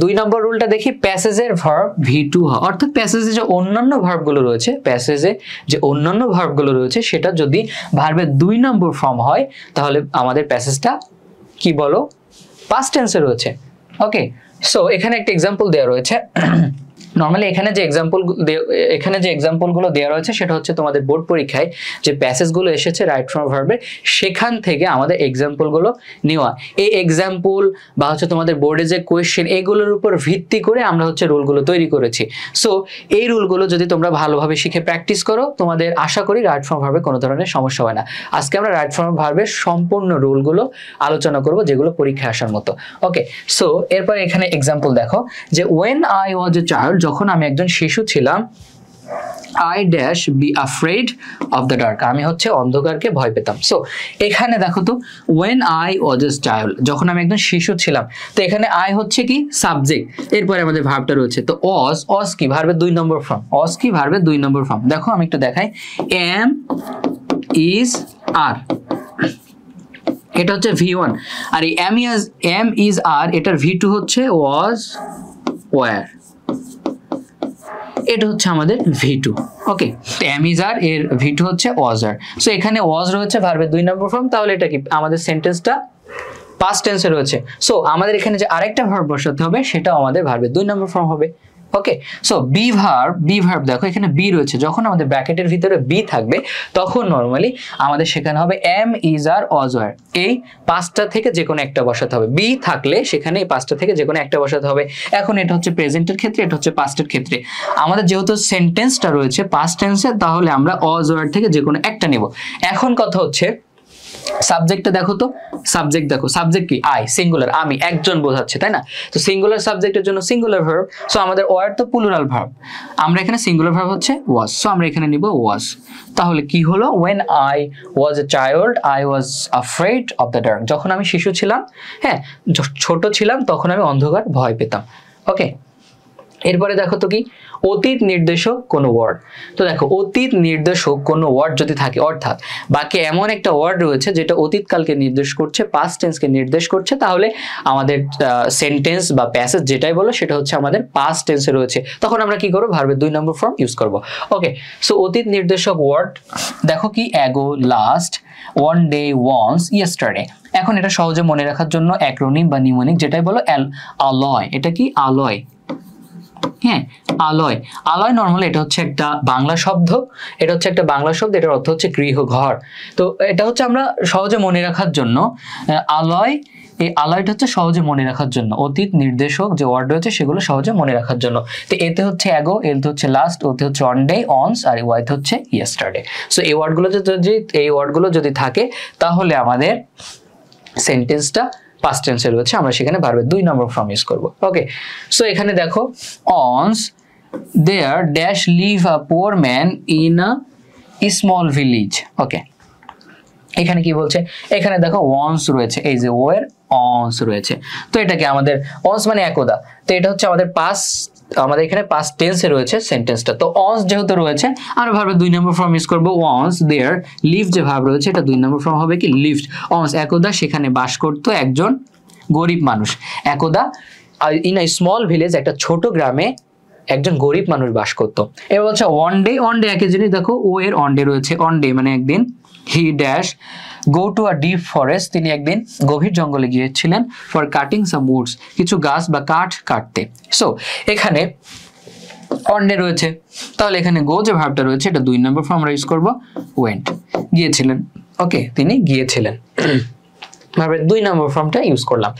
দুই নম্বর রুলটা দেখি, প্যাসেজের verb V2 হয়, অর্থাৎ প্যাসেজে যে অন্যান্য ভার্বগুলো রয়েছে, প্যাসেজে যে অন্যান্য ভার্বগুলো রয়েছে সেটা যদি ভার্বের 2 নম্বর ফর্ম হয় তাহলে আমাদের প্যাসেজটা কি বলো, পাস্ট টেন্সে রয়েছে। ওকে, সো এখানে একটা এক্সাম্পল দেওয়া রয়েছে। নর্মালি এখানে যে এক্সাম্পলগুলো দেওয়া রয়েছে সেটা হচ্ছে তোমাদের বোর্ড পরীক্ষায় যে প্যাসেজগুলো এসেছে রাইট ফ্রম ভার্বের, সেখান থেকে আমাদের এক্সাম্পলগুলো নেওয়া। এই এক্সাম্পল বা হচ্ছে তোমাদের বোর্ডে যে কোয়েশ্চেন, এগুলোর উপর ভিত্তি করে আমরা হচ্ছে রুলগুলো তৈরি করেছি। সো এই রুলগুলো যদি তোমরা ভালোভাবে শিখে প্র্যাকটিস করো, তোমাদের আশা করি রাইট ফ্রম ভার্বে কোনো ধরনের সমস্যা হয় না। আজকে আমরা রাইট ফ্রম ভার্বের সম্পূর্ণ রুলগুলো আলোচনা করব যেগুলো পরীক্ষায় আসার মতো। ওকে, সো এরপর এখানে এক্সাম্পল দেখো যে when I was a child, যখন আমি একজন শিশু ছিলাম, I dash be afraid of the dark, আমি হচ্ছে অন্ধকারকে ভয় পেতাম। সো এখানে দেখো তো when I was a child, যখন আমি একজন শিশু ছিলাম, তো এখানে I হচ্ছে কি সাবজেক্ট, এরপরে আমাদের ভার্বটা রয়েছে। তো was কি ভার্বের 2 নম্বর ফর্ম, was কি ভার্বের 2 নম্বর ফর্ম। দেখো আমি একটু দেখাই, am is are, এটা হচ্ছে V1, আর এই am is are এটার V2 হচ্ছে was were, এটা হচ্ছে আমাদের V2। Okay, am is are এর V2 হচ্ছে was are। সো এখানে was রয়েছে ভার্বের 2 নম্বর ফর্ম, তাহলে এটা কি আমাদের সেন্টেন্সটা পাস্ট টেন্সে রয়েছে। সো আমাদের এখানে যে আরেকটা ভার্ব বসাতে হবে সেটাও আমাদের ভার্বের 2 নম্বর ফর্ম হবে। ওকে, সো বি ভার্ব দেখো এখানে বি রয়েছে, যখন আমাদের ব্র্যাকেটের ভিতরে বি থাকবে তখন নরমালি আমাদের সেখানে হবে am is are was were, এই পাঁচটা থেকে যে কোনো একটা বসাতে হবে। বি থাকলে সেখানে এই পাঁচটা থেকে যে কোনো একটা বসাতে হবে। এখন এটা হচ্ছে প্রেজেন্টের ক্ষেত্রে, এটা হচ্ছে পাস্টের ক্ষেত্রে। আমাদের যেহেতু সেন্টেন্সটা রয়েছে পাস্ট টেন্সে, তাহলে আমরা was were থেকে যে কোনো একটা নেব। এখন কথা হচ্ছে সাবজেক্টটা দেখো তো, সাবজেক্ট দেখো, সাবজেক্ট কি আই, সিঙ্গুলার, আমি, একজন বোঝাচ্ছে, তাই না? তো সিঙ্গুলার সাবজেক্টের জন্য সিঙ্গুলার ভার্ব। সো আমাদের ওয়ার তো প্লুরাল ভার্ব, আমরা এখানে সিঙ্গুলার ভার্ব হচ্ছে was, সো আমরা এখানে নিব was। তাহলে কি হলো, when I was a child I was afraid of the dark, যখন আমি শিশু ছিলাম, হ্যাঁ ছোট ছিলাম, তখন আমি অন্ধকার ভয় পেতাম। ওকে, এরপরে দেখো তো কি অতীত নির্দেশক কোনো ওয়ার্ড। তো দেখো অতীত নির্দেশক কোনো ওয়ার্ড যদি থাকে, অর্থাৎ বাকি এমন একটা ওয়ার্ড রয়েছে যেটা অতীতকালকে নির্দেশ করছে, পাস্ট টেন্সকে নির্দেশ করছে, তাহলে আমাদের সেন্টেন্স বা প্যাসেজ যেটাই বলো সেটা হচ্ছে আমাদের পাস্ট টেন্সে রয়েছে। তখন আমরা কি করব, ভার্বের 2 নম্বর ফর্ম ইউজ করব। ওকে, সো অতীত নির্দেশক ওয়ার্ড দেখো কি ago, last, one day, once, yesterday। এখন এটা সহজে মনে রাখার জন্য অ্যাক্রোনিম বা নিউমোনিক যেটাই বলো, alloy, এটা কি alloy, হ্যাঁ আলয়। আলয় নরমালি এটা হচ্ছে একটা বাংলা শব্দ, এটা হচ্ছে একটা বাংলা শব্দ, এটার অর্থ হচ্ছে গৃহ, ঘর। তো এটা হচ্ছে আমরা সহজে মনে রাখার জন্য আলয়, এই আলয়টা হচ্ছে সহজে মনে রাখার জন্য, অতীত নির্দেশক যে ওয়ার্ড রয়েছে সেগুলো সহজে মনে রাখার জন্য। তো এতে হচ্ছে অ্যাগো, এলতে হচ্ছে লাস্ট, ওতে হচ্ছে অন ডে, অনস, আর ওয়াইতে হচ্ছে ইয়েস্টারডে। সো এই ওয়ার্ডগুলো যদি থাকে তাহলে আমাদের সেন্টেন্সটা পাস্ট টেন্সে রয়েছে, আমরা সেখানে ভার্বের 2 নম্বর ফর্ম ইউজ করব। ওকে, সো এখানে দেখো once there dash live a poor man in a small village। ওকে, এখানে কি বলছে, এখানে দেখো once রয়েছে, এই যে were once রয়েছে। তো এটা কি আমাদের once মানে একদা, তো এটা হচ্ছে আমাদের পাস্ট, আমাদের এখানে পাস্ট টেন্সে রয়েছে সেন্টেন্সটা। তো once যেহেতু রয়েছে আমরা ভার্বের 2 নম্বর ফর্ম ইউজ করব। once there live যে ভার্ব রয়েছে এটা 2 নম্বর ফর্ম হবে কি lived। once একদা সেখানে বাস করতো একজন গরিব মানুষ, একদা ইন আ স্মল ভিলেজ, একটা ছোট গ্রামে একজন গরিব মানুষ বাস করতো। এবার বলছে ওয়ান ডে, অন ডে একই জিনিস, দেখো ও এর অন ডে রয়েছে, অন ডে মানে একদিন। He dash go to a deep forest, তিনি একদিন গভীর জঙ্গলে গিয়েছিলেন, ফর কাটিং সাম উডস, কিছু গাছ বা কাঠ কাটতে। সো এখানে অন ডে রয়েছে, তাহলে এখানে গো যে ভার্বটা রয়েছে এটা 2 নম্বর ফর্ম আমরা ইউজ করব, ওয়েন্ট, গিয়েছিলেন। ওকে, তিনি গিয়েছিলেন, ভার্বের 2 নম্বর ফর্মটা ইউজ করলাম।